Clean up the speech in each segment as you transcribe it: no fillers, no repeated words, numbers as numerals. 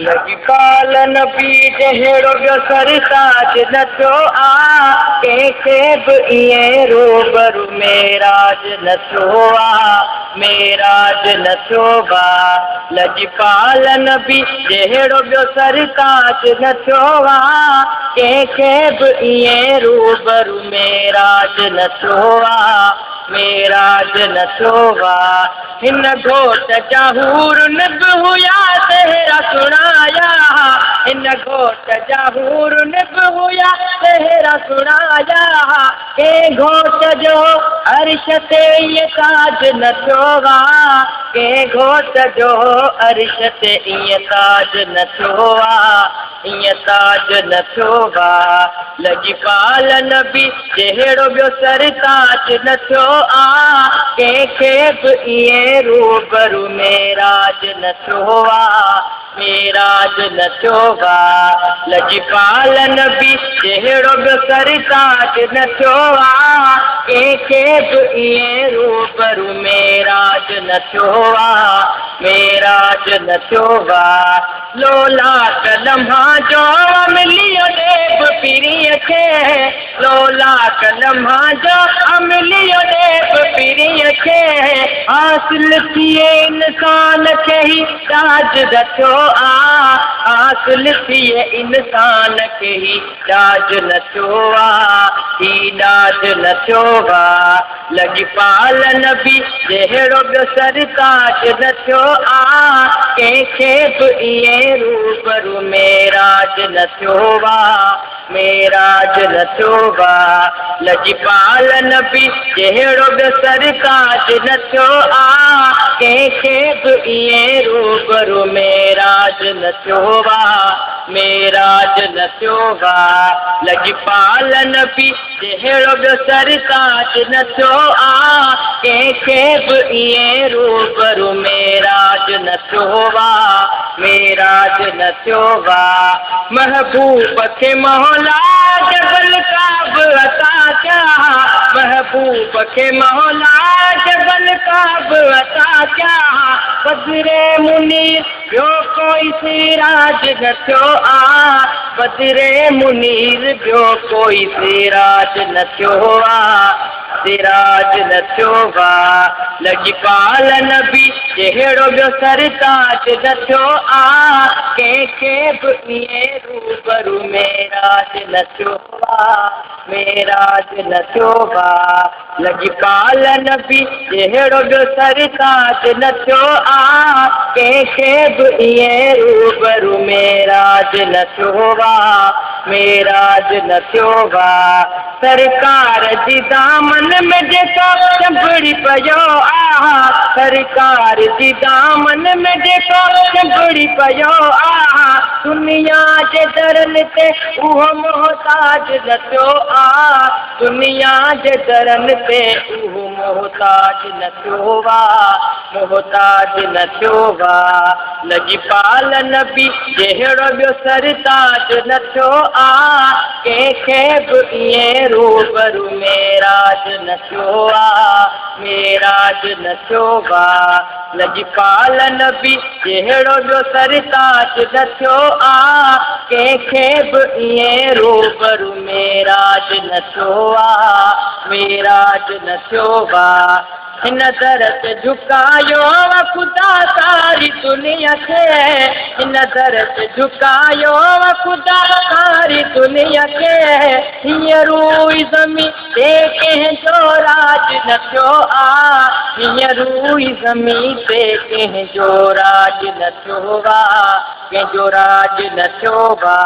लगी पालन बीज हेड़ो ॿियो सरताज न थियो आ कंहिंखे बि ईअं रूबरू मेराज न थियो आ मेराज न थियो आ लगी पालन बीज हेड़ो ॿियो सरताज न थियो आ कंहिंखे बि ईअं रूबरू मेराज न थियो आ मेराज न थियो आ हिन घोट जा हूर निब हुया तेरा सुनाया हिन घोट जा हूर निब हुया तेरा सुनाया के घोट जो अर्श ते ये ताज न थियो आ के घोट जो अर्श ते ये ताज न थियो आ ईअं ताज न थियो आ लगी पालन बि जहिड़ो ॿियो सरताज न थियो आ कंहिंखे बि ईअं रूबरू मेराज न थियो आ मेराज न थियो आ लगी पालन बि जहिड़ो ॿियो सरताज न थियो आ कंहिंखे बि ईअं रूबरू मेराज न थियो आ मेराज न थियो आ लोला कलम्हा जो अमलियो देव पीरीअ खे लोला कलम्हा जो अमलियो देव पीरीअ खे हासिल थिए इंसान खे ही ताज न थियो आ हासिल थिए इंसान खे ही ताज न थियो आ ही ताज न थियो आ लगी पालन बि जहिड़ो ॿियो सरताज न थियो आ कंहिंखे बि ईअं रूबरू मेराज न थियो आ मेराज न थियो आ लगी पालन बि जहिड़ो ॿियो सरताज न थियो आ कंहिंखे बि ईअं रूबरू मेराज न थियो आ मेराज न थियो आ लगी पालन बि जहिड़ो ॿियो सरताज न थियो आ कंहिंखे बि ईअं रूबरू मेराज न थियो आ मेराज न थियो आ महबूब खे मौला जबल का बि अता क्या महबूब खे मौला जबल का बि अता क्या बदरे मुनीर ॿियो कोई सिराज न थियो आ बदरे मुनीर ॿियो कोई सिराज न थियो आ सिराज न थियो आ लगी पालन बि जहिड़ो ॿियो सरताज न थियो आ कंहिंखे बि ईअं रूबरू मेराज न थियो आ मेराज न थियो आ लगी पालन बि जहिड़ो ॿियो सरताज न थियो आ कंहिंखे बि ईअं रूबरू मेराज न थियो आ मेराज न थियो आ सरकार जी दामन में जेको चंबड़ी पियो आ सरकार जी दामन में जेको चंबड़ी पियो आ दुनिया जे दरन ते उहो मोहताज न थियो आ दुनिया जे दरन ते उहो मोहताज न थियो आ मोहताज न थियो आ लगी पालन बि जहिड़ो ॿियो सरताज न थियो आ कंहिंखे बि ईअं रूबरू मेराज न थियो आ मेराज न थियो आ लगी पालन बि जहिड़ो ॿियो सरताज न थियो आ कंहिंखे बि ईअं रूबरू मेराज न थियो आ मेराज न थियो आ हिन दर ते झुकायो ख़ुदा सारी दुनिया खे हिन दर ते झुकायो ख़ुदा सारी दुनिया खे हीअं रूई ज़मीन ते कंहिंजो राज न थियो आ हीअं रूई ज़मीन ते कंहिंजो राज न थियो आ कंहिंजो राज न थियो आ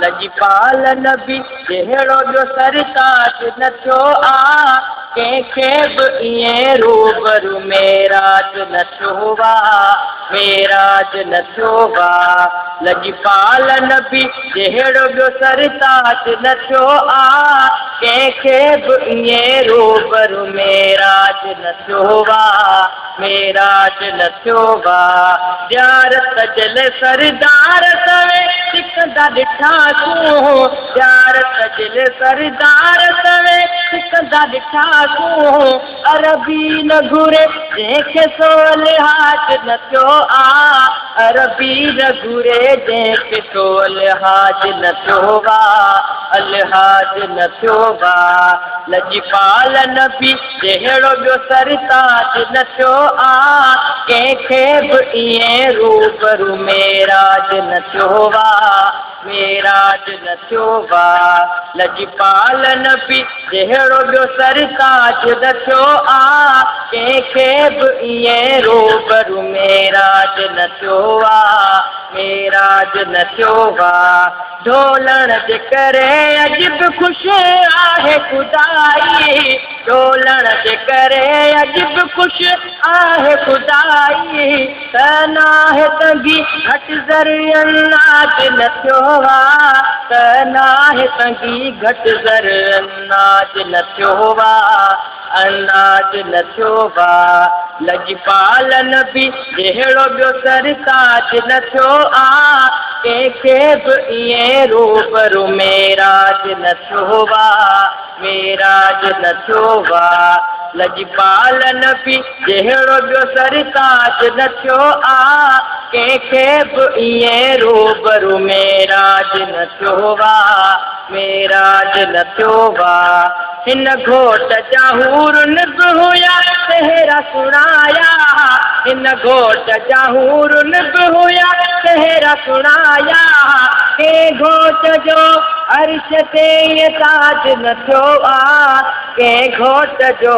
लगी पालन बि जहिड़ो ॿियो सरताज न थियो आ कंहिंखे बि ईअं रूबरू मेराज न थियो आ मेराज न थियो आ लगी पालन बि जहिड़ो ॿियो सरताज न थियो आ कंहिंखे बि ईअं रूबरू मेराज न थियो आहे, मेराज न थियो आहे। ज़ियारत जल सरदार सवे सिकंदा ॾिठासूं, ज़ियारत जल सरदार सवे सिकंदा ॾिठासूं। अरबी न घुरे जंहिंखे सो लिहाज न थियो आहे, अरबी न घुरे जंहिंखे सो लिहाज न थियो आहे, लिहाज न थियो आहे। लजपाल नबी जहिड़ो ॿियो सरताज न थियो आहे, कंहिंखे बि ईअं रूबरू मेराज न थियो आहे, मेराज न थियो आहे। लजपाल नबी जहिड़ो ॿियो सरताज न थियो आहे, कंहिंखे बि ईअं रूबरू मेराज न थियो आहे, मेराज न थियो आहे। ढोलण जे करे अॼु बि ख़ुशि आहे खुदाई, ढोलण जे करे अॼु बि ख़ुशि आहे खुदाई। त नाहे तंगी घटि ज़र अनाज न थियो आहे, त नाहे तंगी घटि ज़र अनाज न थियो आहे, अनाज न थियो आहे। लजपाल नबी जहिड़ो ॿियो सरताज न थियो आहे, कंहिंखे बि ईअं रूबरू मेराज न थियो आहे, मेराज न थियो आहे। लजपाल नबी जहिड़ो ॿियो सरताज न थियो आहे, कंहिंखे बि ईअं रूबरू मेराज न थियो आहे, मेराज न थियो आहे। हिन घोट जा हूरन बि हुया तहिरा सुणाया, हिन घोट जा हूरन बि हुया तहिरा सुणाया। कंहिं घोट जो अर्श ते ईअं ताज न थियो आहे, कंहिं घोट जो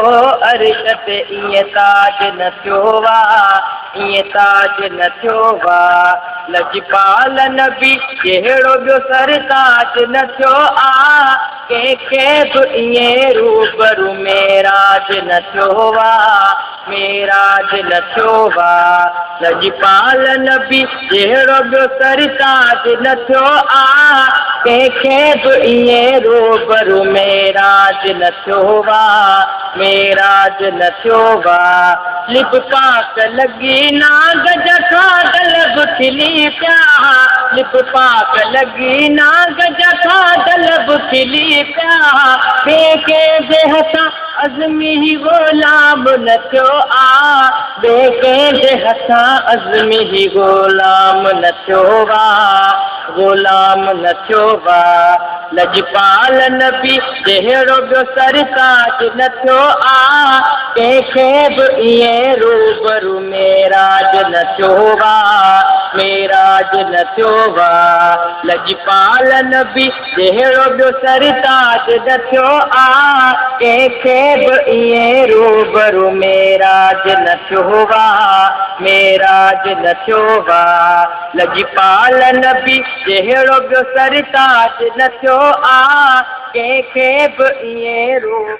अर्श ते ईअं ताज न थियो आहे, ईअं ताज न थियो आहे। लजपाल नबी जहिड़ो ॿियो सरताज न थियो आहे, कंहिंखे बि ईअं रूबरू मेराज न थियो आहे, मेराज न थियो आहे। लजपाल नबी जहिड़ो ॿियो सरताज न थियो आहे, कंहिंखे बि ईअं रूबरू मेराज न थियो आहे, मेराज न थियो आहे। लिब पाक लॻी नाग जखां दलब खिली पिया, लिब पाक लॻी नाग जखां दलब खिली पिया। कंहिं जे हथां अज़मी ग़ुलाम न थियो आहे, ॿिए कंहिंजे हथां अज़मी ग़ुलाम न थियो आहे, ग़ुलाम न थियो आहे। लजपाल नबी जहिड़ो ॿियो सरताज न थियो आहे, कंहिंखे बि ईअं रूबरू मेराज न थियो आहे, मेराज न थियो आहे। लजपाल नबी जहिड़ो ॿियो सरताज न थियो आहे, कंहिंखे बि ईअं रूबरू मेराज न थियो आहे, मेराज न थियो आहे। लजपाल नबी जहिड़ो ॿियो सरताज न थियो आहे, कंहिंखे बि ईअं रूबरू